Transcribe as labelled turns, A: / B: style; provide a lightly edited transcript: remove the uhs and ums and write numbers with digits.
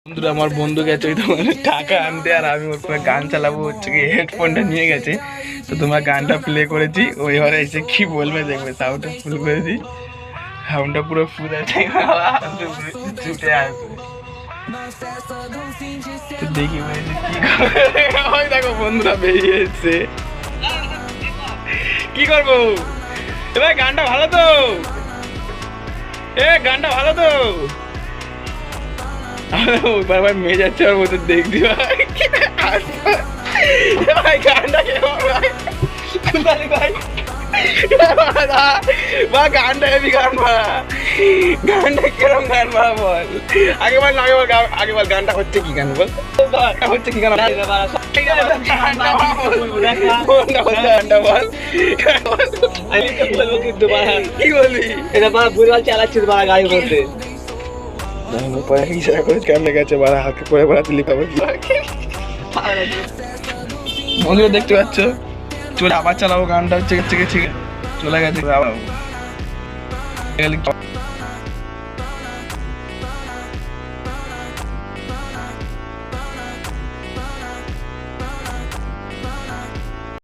A: বন্ধুরা আমার বন্ধু গেছে ওই তোমার টাকা আনতে, আর আমি ওর পরে গান চালাবো হচ্ছে কি হেডফোনটা নিয়ে গেছে। তো তোমার গানটা প্লে করেছি, ও এবারে এসে কি বলবে দেখবে। সাউন্ডটা ফুল করেছি, সাউন্ডটা পুরো ফুল আছে, ছুটে আসবে। তো দেখি কি করে। দেখো বন্ধুরা বেরিয়ে এসছে, কি করবো এবার? গানটা ভালো তো, গানটা ভালো তো। ভাই মেয়ে যাচ্ছে ওর মধ্যে, দেখবি ভাই ভাই গানটা কেমন ভাই? ভাই বা গানটা হেবি গান বা, গানটা কিরম গান বা বল। আগে বল আগে বল গানটা হচ্ছে কি গান বল, হচ্ছে কি গান? গানটা বল, কি বলবি?
B: এটা বাড়া বুড়াল চালাচ্ছিস বাড়া গাড়ির মধ্যে।
A: কেমনে গেছে বাড়া, হাতে করে বাড়া দিলি খাবো কি? বন্ধুরা দেখতে পাচ্ছ, চলে আবার চালাবো গানটা, হচ্ছে চলে গেছে।